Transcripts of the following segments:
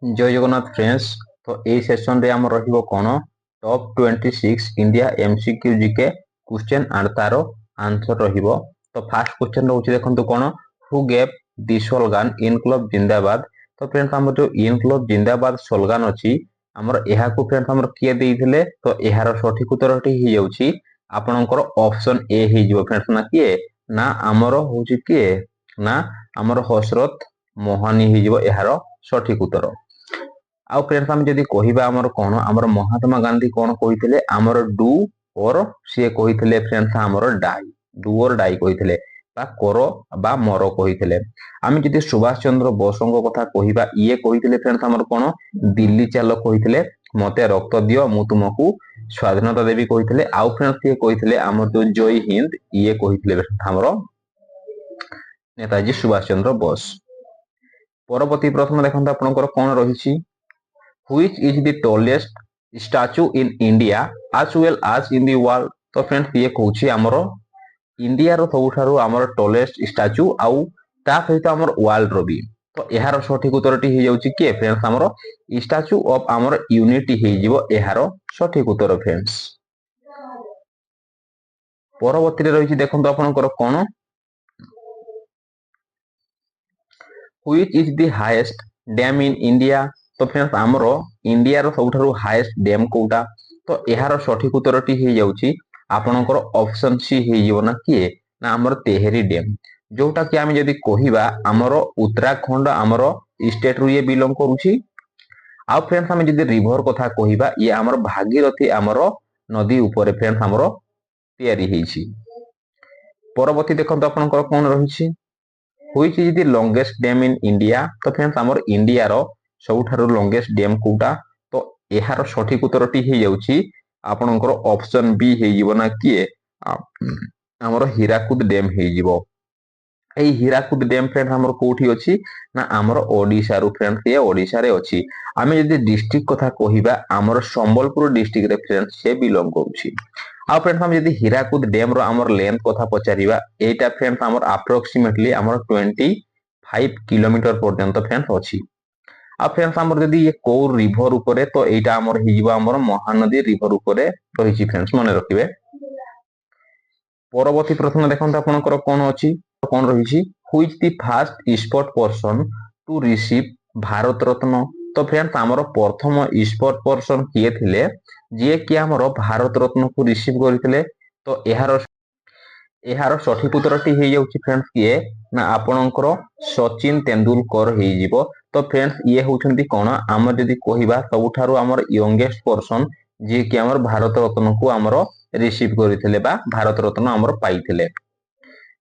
जय जगन्नाथ फ्रेंड्स। तो यही सेशन रे आम रहिबो कोन top 26 India MCQ GK question and तार आंसर रहिबो। तो फर्स्ट क्वेश्चन रहउछि देखंतु कोन हु गेव दी स्लोगन इनकलाब जिंदाबाद। तो फ्रेंड्स हमर जो इनकलाब जिंदाबाद स्लोगन अछि हमर एहा को फ्रेंड्स हमर किए देइथिले। तो एहार सठिक उत्तरटी हि जाउछि आपनकर ऑप्शन ए हि जिवो फ्रेंड्स ना किए ना हमर होछि किए ना हमर हसरत मोहनी हि जिवो एहार सठिक उत्तर। आउ फ्रेंड्स हम जदि कहिबा हमर कोन हमर महात्मा गांधी कोन कहिथिले हमर डू और से कहिथिले फ्रेंड्स हमर डाई डू और डाई कहिथिले बा करो बा मरो कहिथिले। आमी जदि सुभाष चंद्र बोसଙ୍କ कथा कहिबा इए कहिथिले फ्रेंड्स हमर कोन दिल्ली चालो कहिथिले मते रक्त दियो मु तुमको स्वाधीनता देवी कहिथिले। आउ फ्रेंड्स ये कहिथिले हमर जो जय हिंद इए कहिथिले हमर नेताजी सुभाष चंद्र बोस। परवर्ती प्रश्न देखंत आपनकर कोन रहिछि which is the tallest statue in India as well as in the world। तो फ्रेंड्स ये कहूछि हमरो इंडिया रो सबुठारु हमर टॉलेस्ट स्टैच्यू आउ ता सहित हमर वर्ल्ड रो भी। तो एहार सठिक उत्तरटी हे जाउछि के फ्रेंड्स हमरो स्टैच्यू ऑफ हमर यूनिटी हे जिवो एहार सठिक उत्तर फ्रेंड्स। परवर्ती रे रहिछि देखंतु आपनकर कोन which is the highest dam in India। तो फ्रेंड्स हमरो इंडिया रो सबुठारु हाईएस्ट डैम कोउटा। तो एहार सठिक उत्तरटी हे जाउछि आपनकर ऑप्शन सी हे जिवो ना किए ना हमर तेहरी डैम जोटा कि आमे जदि कहिबा हमरो उत्तराखंड हमरो स्टेट रु ये बिलोंग करूछि। आ फ्रेंड्स हम जदि रिवर कथा कहिबा ये हमर भागीरथी हमरो नदी ऊपर फ्रेंड्स हमरो तयारी हेछि। परवर्ती देखंतु आपनकर कोन रहिछि which is the longest dam in India। तो फ्रेंड्स हमर इंडिया रो सबुठारु लॉन्गेस्ट डैम कोउटा। तो एहार सठिक उत्तरटी हे जाउछि आपनकर ऑप्शन बी हे जिवो ना किए हमर हीराकुद डैम हे जिवो। एई हीराकुद डैम फ्रेंड्स हमर कोठी अछि ना हमर ओडिसा रु फ्रेंड्स ये ओडिसा रे अछि। आमे जदि डिस्ट्रिक्ट कथा कहिबा हमर संबलपुर डिस्ट्रिक्ट रे फ्रेंड्स से बिलोंग करूछि। आ फ्रेंड्स हम जदि हीराकुद डैम रो हमर लेंथ कथा पचारिबा एटा फ्रेंड्स हमर अप्रोक्सीमेटली हमर 25 किलोमीटर पर्यंत फ्रेंड्स अछि। आ फ्रेंड्स हमर जदि ये को रिवर ऊपर तो एटा हमर हि जिवो हमर महानदी रिवर ऊपर रहिछि फ्रेंड्स मने रखिबे। परवर्ती प्रश्न देखंत आपनकर कोन अछि कोन रहिछि which the first sport person to receive Bharat Ratna. तो फ्रेंड्स हमर प्रथम स्पोर्ट पर्सन किए थिले जे कि हमर भारत रत्न को रिसीव करथिले। तो एहार सठिक उत्तरटी हे जाउछि फ्रेंड्स किए ना आपनकर सचिन तेंदुलकर हे जिवो। तो फ्रेंड्स ये होउछन्ती कोन हमर जदि कहिबा सबुठारु हमर यंगेस्ट पर्सन जे कि हमर भारत रत्न को हमर रिसीव करथिले बा भारत रत्न हमर पाइथिले।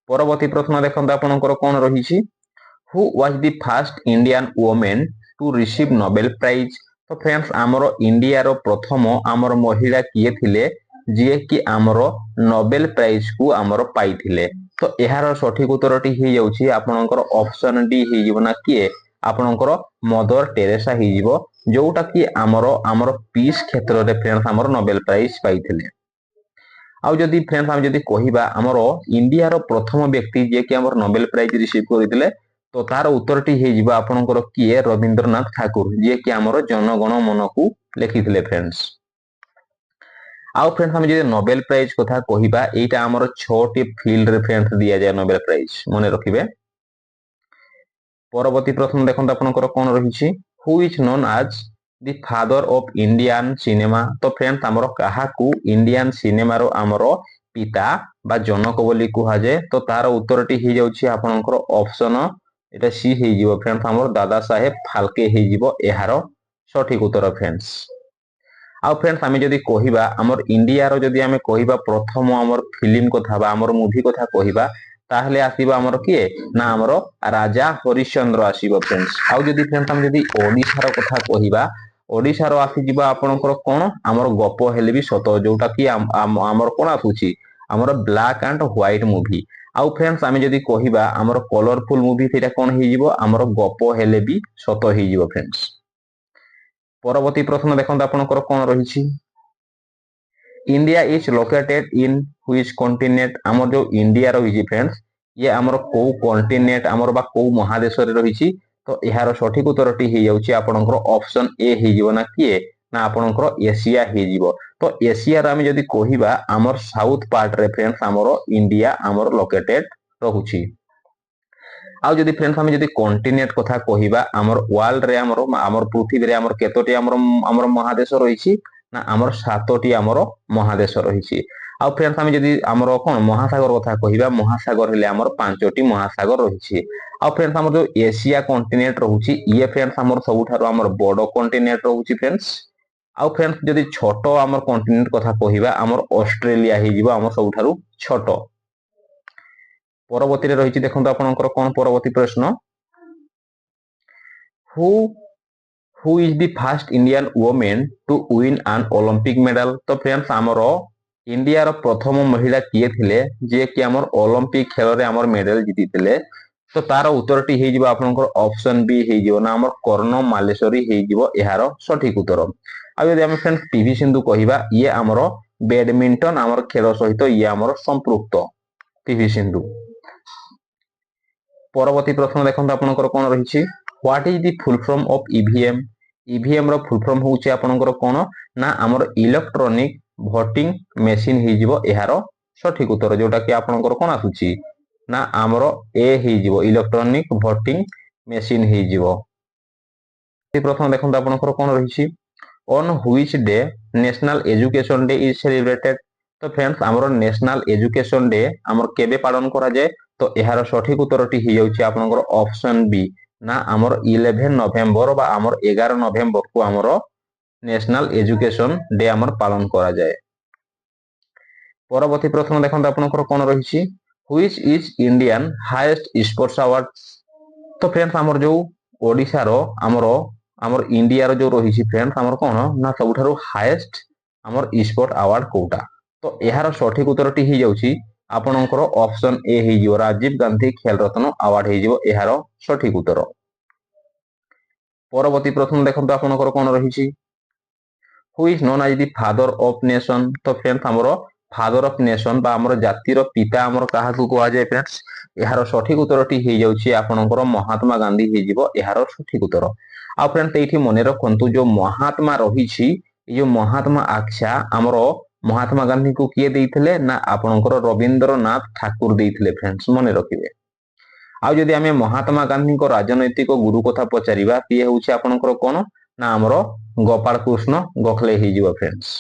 परवर्ती प्रश्न देखंत आपनकर कोन रहिछि who was the first Indian women to receive Nobel prize. तो फ्रेंड्स हमर इंडिया रो प्रथम हमर महिला किए थिले जे कि हमर नोबेल प्राइज को हमर पाइथिले। तो एहार सठिक उत्तरटी हे जाउछि आपनकर ऑप्शन डी हे जिवो ना किए आपनकर मदर टेरेसा हे जिवो जोटा कि हमर पीस क्षेत्र रे फ्रेंड्स हमर नोबेल प्राइज पाइथिले। आउ जदि फ्रेंड्स हम जदि कहिबा हमर इंडिया रो प्रथम व्यक्ति जे कि हमर नोबेल प्राइज रिसीव करथिले तो तार उत्तरटी हे जिवो आपनकर किए रविंद्रनाथ ठाकुर जे कि हमर जनगण मन को लिखिथिले फ्रेंड्स। आउ फ्रेंड्स हम जदि नोबेल प्राइज कथा कहिबा एटा हमर 6 टी फील्ड रे फ्रेंड्स दिया जाय नोबेल प्राइज मने रखिबे। परवर्ती प्रश्न देखंत आपनकर कोन रहिछि who is known as the father of Indian cinema. तो फ्रेंड्स हमर काहा को इंडियन सिनेमा रो हमर पिता बा जनक बोली कुहा जाय। तो तार उत्तरटी हे जाउछि आपनकर ऑप्शन एटा सी हे जिवो फ्रेंड्स हमर दादा साहेब फाल्के हे जिवो एहार सठिक उत्तर फ्रेंड्स। आ फ्रेंड्स आमे जदि कहिबा हमर इंडिया रो जदि आमे कहिबा प्रथम हमर फिल्म कथा बा हमर मूवी कथा कहिबा ताहले आसीबा हमर किए ना हमर राजा हरिश्चंद्र आसीबो फ्रेंड्स। आ जदि फ्रेंड्स हम जदि ओडिसा रो कथा कहिबा ओडिसा रो आसी जिबा आपनकर कोन हमर गप हेले भी सत जोटा कि हमर कोन आसुची हमर ब्लैक एंड व्हाइट मूवी। आ फ्रेंड्स आमे जदि कहिबा हमर कलरफुल मूवी सेटा कोन हे जिवो हमर गप हेले भी सत हे जिवो फ्रेंड्स। परवर्ती प्रश्न देखंत आपनकर कोन रहिछि India is located in which continent. हमर जो इंडिया रहिछि फ्रेंड्स ये हमर को कॉन्टिनेंट हमर बा को महादेश रे रहिछि तो यार सठिक उत्तरटी हो जाउची आपनकर ऑप्शन ए हो जीवो ना किए ना आपनकर एशिया हो जीवो। तो एशिया रे हम जदी कहिबा हमर साउथ पार्ट रे फ्रेंड्स हमर इंडिया हमर लोकेटेड रहुची। आउ जदी फ्रेंड्स हम जदी कॉन्टिनेंट कथा कहिबा हमर वर्ल्ड रे हमर पृथ्वी रे हमर केतोटी हमर महादेश रहिछि ना हमर सातोटी हमर महादेश रहिछि। आउ फ्रेंड्स हम जदी हमर कोन महासागर कथा कहिबा महासागर हेले हमर पांचोटी महासागर रहिछि। आउ फ्रेंड्स हमर जो एशिया कॉन्टिनेंट रहुछि ये फ्रेंड्स हमर सबुठारो हमर बडो कॉन्टिनेंट रहुछि फ्रेंड्स। आउ फ्रेंड्स जदी छोटो हमर कॉन्टिनेंट कथा कहिबा हमर ऑस्ट्रेलिया हि जिवो हमर सबुठारो छोटो। परवर्ती रही देखो आपनकर कौन परवर्ती प्रश्न who is the first Indian women to win an Olympic medal. तो फ्रेंड्स आमर इंडिया रो प्रथम महिला किए थिले जे कि हमर ओलंपिक खेल रे हमर मेडल जीति थिले। तो तार उत्तरटी हे जिवो आपनकर ऑप्शन बी हे जिवो ना हमर कर्ण मालेश्वरी हे जिवो एहार सठिक उत्तर। आ यदि हम फ्रेंड्स पीवी सिंधु कहिबा ये हमर बैडमिंटन हमर खेल सहित ये हमर संपृक्त पीवी सिंधु। परवर्ती प्रश्न देखो आपनकर कौन रही what is the full form of EVM. EVM रो फुल फॉर्म होउची आपनकर कौन ना हमर इलेक्ट्रॉनिक वोटिंग मशीन हे जिवो एहार सठिक उत्तर जोटा कि आपनकर कौन आसुची ना हमर ए हे जिवो इलेक्ट्रॉनिक वोटिंग मशीन हे जिवो। प्रश्न देखो आपनकर कौन रही on which day national education day is celebrated. तो फ्रेंड्स हमर नेशनल एजुकेशन डे हमर केबे पालन करा जाय। तो यार सठिक उत्तरटी हो जाउची आपनकर ऑप्शन बी ना हमर 11 नवेम्बर बा हमर 11 नवेम्बर को हमर नेशनल एजुकेशन डे हमर पालन करा जाय। परवर्ती प्रश्न देखो आपनकर कोन रहिछि which is Indian highest sports award. तो फ्रेंड्स हमर जो ओडिसा रो हमर इंडिया रो जो रहिछि फ्रेंड्स हमर कोन ना सबठारो हाईएस्ट हमर स्पोर्ट अवार्ड कोटा। तो यार सठिक उत्तरटी हो जाउची आपनकर ऑप्शन ए हे जिवो राजीव गांधी खेल रत्न अवार्ड हे जिवो एहार सठिक उत्तर। परवर्ती प्रश्न देखंतु आपनकर कोन रहिछि who is known as the father of nation. तो फ्रेंड्स हमरो फादर ऑफ नेशन बा हमरो जातिर पिता हमरो काहा को कहवा जाय फ्रेंड्स एहार सठिक उत्तरटी हे जाउछि आपनकर महात्मा गांधी हे जिवो एहार सठिक उत्तर। आ फ्रेंड्स एठी मने रखंतु जो महात्मा रहिछि यो महात्मा आख्या हमरो महात्मा गांधी को किए देइथिले ना आपनकर रविंद्रनाथ ठाकुर देइथिले फ्रेंड्स मने रखिबे। आ जदि हमें महात्मा गांधी को राजनैतिक गुरु कथा पचारिबा पिए होछि आपनकर कोन ना हमरो गोपाल कृष्ण गोखले हे जिवो फ्रेंड्स।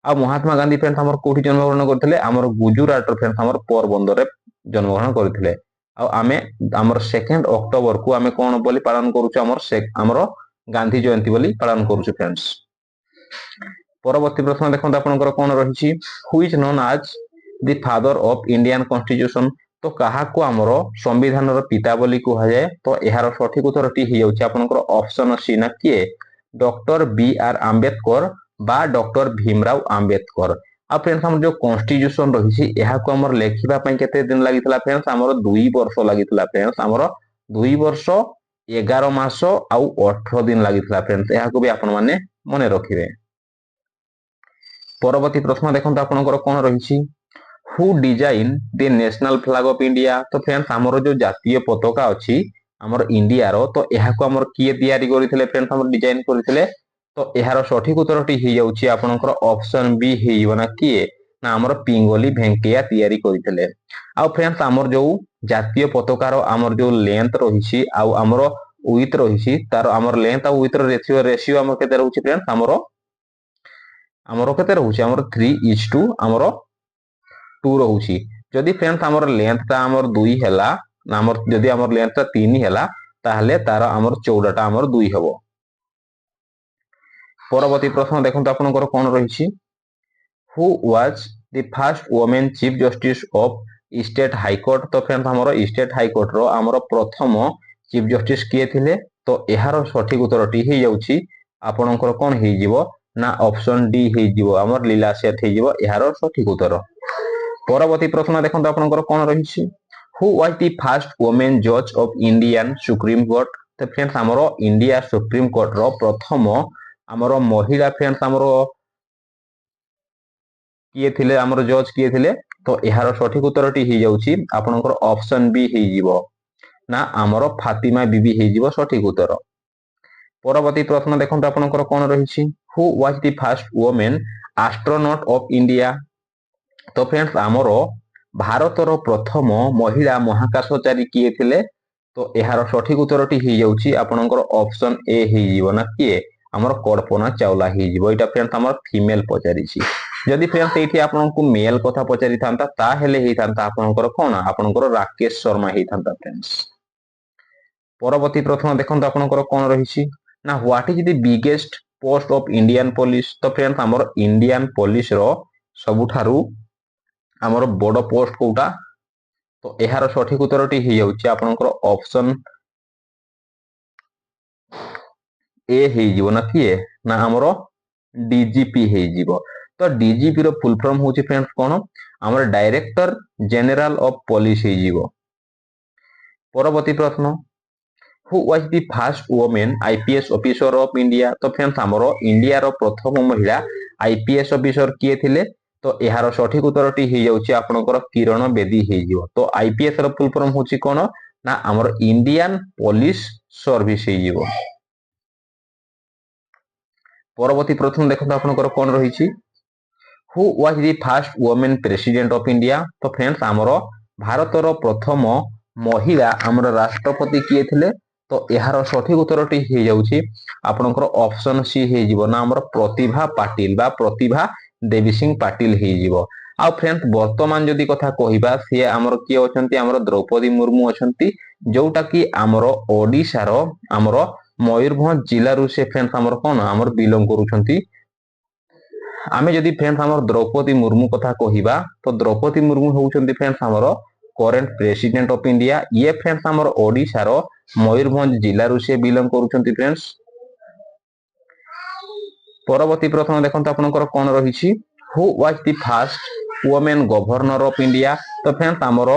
आ महात्मा गांधी फ्रेंड्स हमर कोठी जन्म ग्रहण करथिले हमर गुजरात फ्रेंड्स हमर पोरबंदर रे जन्म ग्रहण करथिले। आ हमें हमर 2 अक्टोबर को हमें कोन बोली पालन करूछु हमर गांधी जयंती बोली पालन करूछु फ्रेंड्स। परवर्ती प्रश्न देखो आपनकर कोन रहिछि who is known as the father of Indian constitution. तो काहा को हमर संविधान रो पिता बोली कहया जाय। तो एहार सठिक उत्तरटी हे जाउछि आपनकर ऑप्शन सी ना के डॉक्टर बी आर आंबेडकर बा डॉक्टर भीमराव आंबेडकर। आ फ्रेंड्स हम जो कॉन्स्टिट्यूशन रहिछि एहा को हमर लेखिबा पई केते दिन लागितला फ्रेंड्स हमर 2 वर्ष लागितला फ्रेंड्स हमर 2 वर्ष 11 मास आ 18 दिन लागितला फ्रेंड्स एहा को भी आपन माने मने रखिबे। परवर्ती प्रश्न देखंतु आपनकर कोन रहिछि who design the national flag of India. तो फ्रेंड्स हमर जो जातीय पताका अछि हमर इंडिया रो तो एहा को हमर किए तयारी करिथिले फ्रेंड्स हमर डिजाइन करिथिले। तो एहार सठिक उत्तरटी हे जाउछि आपनकर ऑप्शन बी हे जिवना किए ना हमर पिंगोली भेंकैया तयारी करिथिले। आ फ्रेंड्स हमर जो जातीय पताका रो हमर जो लेंथ रहिछि आ हमर विड्थ रहिछि तार हमर लेंथ आ विड्थ रो रेशियो हमर केते रहउछि फ्रेंड्स हमर केते रहउछि हमर 3:2 हमर 2 रहउछि। जदि फ्रेंड्स हमर लेंथ ता हमर 2 हैला ना हमर जदि हमर लेंथ ता 3 हैला ताहले तार हमर 14 टा हमर 2 हबो। परवर्ती प्रश्न देखंतु आपनकर कोन रहिछि who was the first women chief justice of state high court. तो फ्रेंड्स हमर स्टेट हाई कोर्ट रो हमर प्रथम चीफ जस्टिस किए थिले। तो एहार सठिक उत्तरटी हे जाउछि आपनकर कोन हे जिवो ना ऑप्शन डी हे जिवो हमर लीला सेठ हे जिवो एहार सठिक उत्तर। परवर्ती प्रश्न देखंतु आपनकर कोन रहिछि who was the first women जज ऑफ इंडियन सुप्रीम कोर्ट। तो फ्रेंड्स हमर इंडिया सुप्रीम कोर्ट रो प्रथम हमर महिला फ्रेंड्स हमर किए थिले हमर जज किए थिले। तो एहार सठिक उत्तरटी हे जाउछि आपनकर ऑप्शन बी हे जिवो ନା ଆମର ଫାତିମା ବିବି ହେଇଯିବ ସଠିକ ଉତ୍ତର। ପରବର୍ତ୍ତୀ ପ୍ରଶ୍ନ ଦେଖନ୍ତୁ ଆପଣଙ୍କର କଣ ରହିଛି, who was the first women astronaut of India. ତ ଫ୍ରେଣ୍ଡସ୍ ଆମର ଭାରତର ପ୍ରଥମ ମହିଳା ମହାକାଶଚାରୀ କିଏ ଥିଲେ? ତ ଏହାର ସଠିକ ଉତ୍ତରଟି ହେଇଯାଉଛି ଆପଣଙ୍କର ଅପସନ ଏ ହେଇଯିବ ନା କିଏ, ଆମର କଳ୍ପନା ଚାୱଲା ହେଇଯିବ। ଏଇଟା ଫ୍ରେଣ୍ଡସ୍ ଆମର ଫିମେଲ ପଚାରିଛି। ଯଦି ଫ୍ରେଣ୍ଡସ୍ ଏଇଠି ଆପଣଙ୍କୁ ମେଲ କଥା ପଚାରିଥାନ୍ତା ତାହେଲେ ହେଇଥାନ୍ତା ଆପଣଙ୍କର କଣ, ଆପଣଙ୍କର ରାକେଶ ଶର୍ମା ହେଇଥାନ୍ତା ଫ୍ରେଣ୍ଡସ୍। ପରବର୍ତ୍ତୀ ପ୍ରଶ୍ନ ଦେଖନ୍ତୁ ଆପଣଙ୍କର କଣ ରହିଛି ନା what is the biggest post of Indian police. ତ ଫ୍ରେଣ୍ଡସ୍ ଆମର ଇଣ୍ଡିଆନ ପୋଲିସ ର ସବୁଠାରୁ ଆମର ବଡ ପୋଷ୍ଟ କୋଉଟା? ତ ଏହାର ସଠିକ ଉତ୍ତରଟି ହେଇଯାଉଛି ଆପଣଙ୍କର ଅପସନ ଏ ହେଇଯିବ ନା କିଏ, ନା ଆମର ଡିଜିପି ହେଇଯିବ। ତ ଡିଜିପି ର ଫୁଲ ଫର୍ମ ହଉଛି ଫ୍ରେଣ୍ଡସ୍ କଣ, ଆମର ଡାଇରେକ୍ଟର ଜେନେରାଲ ଅଫ ପୋଲିସ ହେଇଯିବ। ପରବର୍ତ୍ତୀ ପ୍ରଶ୍ନ, who was the first women IPS officer of India. ତ ଫ୍ରେଣ୍ଡସ୍ ଆମର ଇଣ୍ଡିଆର ପ୍ରଥମ ମହିଳା ଆଇପିଏସ୍ ଅଫିସର କିଏ ଥିଲେ? ତ ଏହାର ସଠିକ ଉତ୍ତରଟି ହେଇଯାଉଛି ଆପଣଙ୍କର କିରଣ ବେଦୀ ହେଇଯିବ। ତ ଆଇପିଏସ୍ ର ଫୁଲ ଫର୍ମ ହଉଛି କଣ, ନା ଆମର ଇଣ୍ଡିଆନ ପୋଲିସ ସର୍ଭିସ ହେଇଯିବ। ପରବର୍ତ୍ତୀ ପ୍ରଶ୍ନ ଦେଖନ୍ତୁ ଆପଣଙ୍କର କଣ ରହିଛି, who was the first women president of India. ତ ଫ୍ରେଣ୍ଡସ୍ ଆମର ଭାରତର ପ୍ରଥମ ମହିଳା ଆମର ରାଷ୍ଟ୍ରପତି କିଏ ଥିଲେ? ତ ଏହାର ସଠିକ ଉତ୍ତରଟି ହେଇଯାଉଛି ଆପଣଙ୍କର ଅପସନ ସି ହେଇଯିବ, ନା ଆମର ପ୍ରତିଭା ପାଟିଲ ବା ପ୍ରତିଭା ଦେବୀ ସିଂ ପାଟିଲ ହେଇଯିବ। ଆଉ ଫ୍ରେଣ୍ଡସ୍ ବର୍ତ୍ତମାନ ଯଦି କଥା କହିବା ସିଏ ଆମର କିଏ ଅଛନ୍ତି, ଆମର ଦ୍ରୌପଦୀ ମୁର୍ମୁ ଅଛନ୍ତି, ଯୋଉଟା କି ଆମର ଓଡିଶାର ଆମର ମୟୂରଭଞ୍ଜ ଜିଲ୍ଲାରୁ ସେ ଫ୍ରେଣ୍ଡସ୍ ଆମର କଣ ଆମର ବିଲଙ୍ଗ କରୁଛନ୍ତି। ଆମେ ଯଦି ଫ୍ରେଣ୍ଡସ୍ ଆମର ଦ୍ରୌପଦୀ ମୁର୍ମୁ କଥା କହିବା ତ ଦ୍ରୌପଦୀ ମୁର୍ମୁ ହଉଛନ୍ତି ଫ୍ରେଣ୍ଡସ୍ ଆମର କରେଣ୍ଟ ପ୍ରେସିଡେଣ୍ଟ ଅଫ ଇଣ୍ଡିଆ। ଇଏ ଫ୍ରେଣ୍ଡସ୍ ଆମର ଓଡିଶାର ମୟୂରଭଞ୍ଜ ଜିଲ୍ଲାରୁ ସେ ବିଲଙ୍ଗ କରୁଛନ୍ତି ଫ୍ରେଣ୍ଡସ୍। ପରବର୍ତ୍ତୀ ପ୍ରଶ୍ନ ଦେଖନ୍ତୁ ଆପଣଙ୍କର କଣ ରହିଛି, who was the first women governor of India. ତ ଫ୍ରେଣ୍ଡସ୍ ଆମର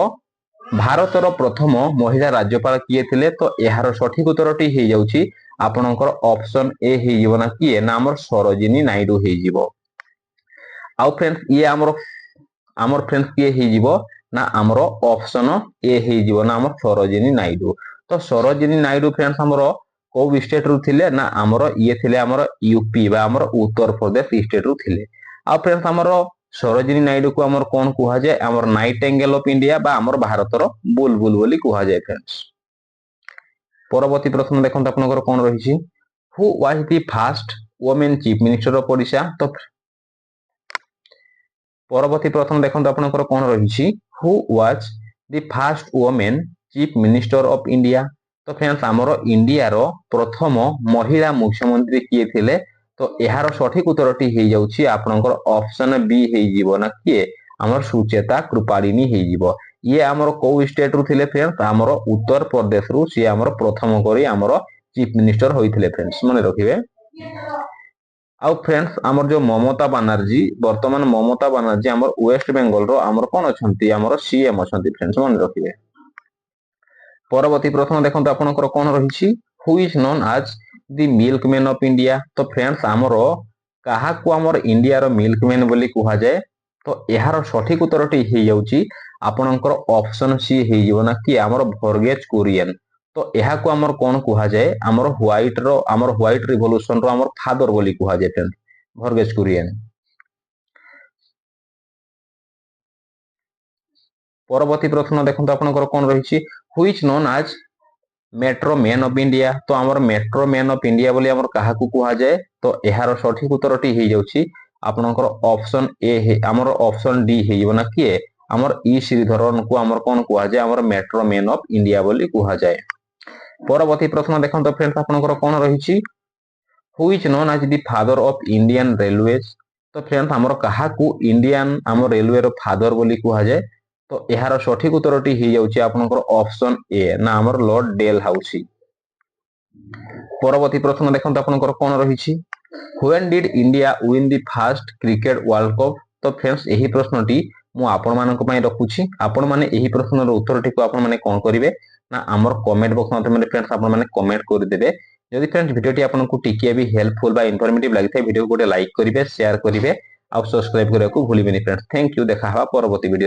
ଭାରତର ପ୍ରଥମ ମହିଳା ରାଜ୍ୟପାଳ କିଏ ଥିଲେ? ତ ଏହାର ସଠିକ ଉତ୍ତରଟି ହେଇଯାଉଛି ଆପଣଙ୍କର ଅପସନ ଏ ହେଇଯିବ ନା କିଏ, ନା ଆମର ସରୋଜିନୀ ନାଇଡୁ ହେଇଯିବ। ଆଉ ଫ୍ରେଣ୍ଡସ୍ ଇଏ ଆମର ଫ୍ରେଣ୍ଡସ୍ କିଏ ହେଇଯିବ, ନା ଆମର ଅପସନ ଏ ହେଇଯିବ, ନା ଆମର ସରୋଜିନୀ ନାଇଡୁ। ତ ସରୋଜିନୀ ନାଇଡୁ ଫ୍ରେଣ୍ଡସ୍ ଆମର କୋଉ ଷ୍ଟେଟ ରୁ ଥିଲେ, ନା ଆମର ଇଏ ଥିଲେ ଆମର ୟୁପି ବା ଆମର ଉତ୍ତରପ୍ରଦେଶ ଷ୍ଟେଟ ରୁ ଥିଲେ। ଆଉ ଫ୍ରେଣ୍ଡସ୍ ଆମର ସରୋଜିନୀ ନାଇଡୁ କୁ ଆମର କଣ କୁହାଯାଏ, ଆମର ନାଇଟିଙ୍ଗେଲ ଅଫ ଇଣ୍ଡିଆ ବା ଆମର ଭାରତର ବୁଲବୁଲ ବୋଲି କୁହାଯାଏ ଫ୍ରେଣ୍ଡସ୍। ପରବର୍ତ୍ତୀ ପ୍ରଶ୍ନ ଦେଖନ୍ତୁ ଆପଣଙ୍କର କଣ ରହିଛି, who was the first women chief minister of Odisha. ତ ପରବର୍ତ୍ତୀ ପ୍ରଶ୍ନ ଦେଖନ୍ତୁ ଆପଣଙ୍କର କଣ ରହିଛି, who was the first women chief minister of India. ତ ଫ୍ରେଣ୍ଡସ୍ ଆମର ଇଣ୍ଡିଆର ପ୍ରଥମ ମହିଳା ମୁଖ୍ୟମନ୍ତ୍ରୀ କିଏ ଥିଲେ? ତ ଏହାର ସଠିକ ଉତ୍ତରଟି ହେଇଯାଉଛି ଆପଣଙ୍କର ଅପସନ ବି ହେଇଯିବ, ନା କିଏ, ଆମର ସୁଚେତା କୃପାଳିନୀ ହେଇଯିବ। ଇଏ ଆମର କୋଉ ଷ୍ଟେଟ ରୁ ଥିଲେ ଫ୍ରେଣ୍ଡସ୍, ଆମର ଉତ୍ତରପ୍ରଦେଶରୁ ସିଏ ଆମର ପ୍ରଥମ କରି ଆମର ଚିଫ ମିନିଷ୍ଟର ହୋଇଥିଲେ ଫ୍ରେଣ୍ଡସ୍, ମନେ ରଖିବେ। ଆଉ ଫ୍ରେଣ୍ଡସ୍ ଆମର ଯୋଉ ମମତା ବାନାର୍ଜୀ, ବର୍ତ୍ତମାନ ମମତା ବାନାର୍ଜୀ ଆମର ୱେଷ୍ଟ ବେଙ୍ଗଲର ଆମର କଣ ଅଛନ୍ତି, ଆମର ସିଏମ ଅଛନ୍ତି ଫ୍ରେଣ୍ଡସ୍, ମନେ ରଖିବେ। ପରବର୍ତ୍ତୀ ପ୍ରଶ୍ନ ଦେଖନ୍ତୁ ଆପଣଙ୍କର କଣ ରହିଛି, ହୁ ଇଜ ନୋନ୍ ଆଜ ଦି ମିଲ୍କମ୍ୟାନ ଅଫ ଇଣ୍ଡିଆ। ତ ଫ୍ରେଣ୍ଡସ୍ ଆମର କାହାକୁ ଆମର ଇଣ୍ଡିଆର ମିଲ୍କମ୍ୟାନ ବୋଲି କୁହାଯାଏ? ତ ଏହାର ସଠିକ ଉତ୍ତରଟି ହେଇଯାଉଛି ଆପଣଙ୍କର ଅପସନ ସି ହେଇଯିବ, ନା କି ଆମର ଭର୍ଗେଜ କୁରିଏନ। ତ ଏହାକୁ ଆମର କଣ କୁହାଯାଏ, ଆମର ହ୍ୱାଇଟ ରିଭଲ୍ୟୁସନ ର ଆମର ଫାଦର ବୋଲି କୁହାଯାଏ ଫ୍ରେଣ୍ଡସ୍, ଭର୍ଗେଜ କୁରିଏନ। ପରବର୍ତ୍ତୀ ପ୍ରଶ୍ନ ଦେଖନ୍ତୁ ଆପଣଙ୍କର କଣ ରହିଛି, ହୁଇଚ ନୋନ୍ ଆଜ ମେଟ୍ରୋ ମ୍ୟାନ ଅଫ ଇଣ୍ଡିଆ। ତ ଆମର ମେଟ୍ରୋ ମ୍ୟାନ ଅଫ ଇଣ୍ଡିଆ ବୋଲି ଆମର କାହାକୁ କୁହାଯାଏ? ତ ଏହାର ସଠିକ ଉତ୍ତରଟି ହେଇଯାଉଛି ଆପଣଙ୍କର ଅପସନ ଏ, ଆମର ଅପସନ ଡି ହେଇଯିବ, ନା କିଏ, ଆମର ଇ ଶ୍ରୀଧରନକୁ ଆମର କଣ କୁହାଯାଏ, ଆମର ମେଟ୍ରୋ ମ୍ୟାନ ଅଫ ଇଣ୍ଡିଆ ବୋଲି କୁହାଯାଏ। ପରବର୍ତ୍ତୀ ପ୍ରଶ୍ନ ଦେଖନ୍ତୁ ଫ୍ରେଣ୍ଡସ୍ ଆପଣଙ୍କର କଣ ରହିଛି, ହୁ ଇଜ ନୋନ୍ ଆଜ ଦି ଫାଦର ଅଫ ଇଣ୍ଡିଆନ ରେଲୱେଜ। ତ ଫ୍ରେଣ୍ଡସ୍ ଆମର କାହାକୁ ଇଣ୍ଡିଆନ ଆମ ରେଲୱେ ର ଫାଦର ବୋଲି କୁହାଯାଏ? ତ ଏହାର ସଠିକ ଉତ୍ତରଟି ହେଇଯାଉଛି ଆପଣଙ୍କର ଅପସନ ଏ, ନା ଆମର ଲର୍ଡ ଡେଲ ହାଉସି। ପରବର୍ତ୍ତୀ ପ୍ରଶ୍ନ ଦେଖନ୍ତୁ ଆପଣଙ୍କର କଣ ରହିଛି, when did India win the first cricket world cup. ତ ଫ୍ରେଣ୍ଡସ୍ ଏହି ପ୍ରଶ୍ନଟି ମୁଁ ଆପଣମାନଙ୍କ ପାଇଁ ରଖୁଛି। ଆପଣମାନେ ଏହି ପ୍ରଶ୍ନର ଉତ୍ତରଟିକୁ ଆପଣମାନେ କଣ କରିବେ, ନା ଆମର କମେଣ୍ଟ ବକ୍ସ ମାଧ୍ୟମରେ ଫ୍ରେଣ୍ଡସ୍ ଆପଣମାନେ କମେଣ୍ଟ କରିଦେବେ। ଯଦି ଫ୍ରେଣ୍ଡସ୍ ଭିଡ଼ିଓଟି ଆପଣଙ୍କୁ ଟିକେ ବି ହେଲ୍ପଫୁଲ ବା ଇନଫର୍ମେଟିଭ ଲାଗିଥାଏ ଭିଡ଼ିଓକୁ ଗୋଟେ ଲାଇକ୍ କରିବେ, ସେୟାର କରିବେ, ଆଉ ସବସ୍କ୍ରାଇବ କରିବାକୁ ଭୁଲିବେନି ଫ୍ରେଣ୍ଡସ୍। ଥ୍ୟାଙ୍କ ୟୁ, ଦେଖା ହବା ପରବର୍ତ୍ତୀ ଭିଡ଼ିଓ।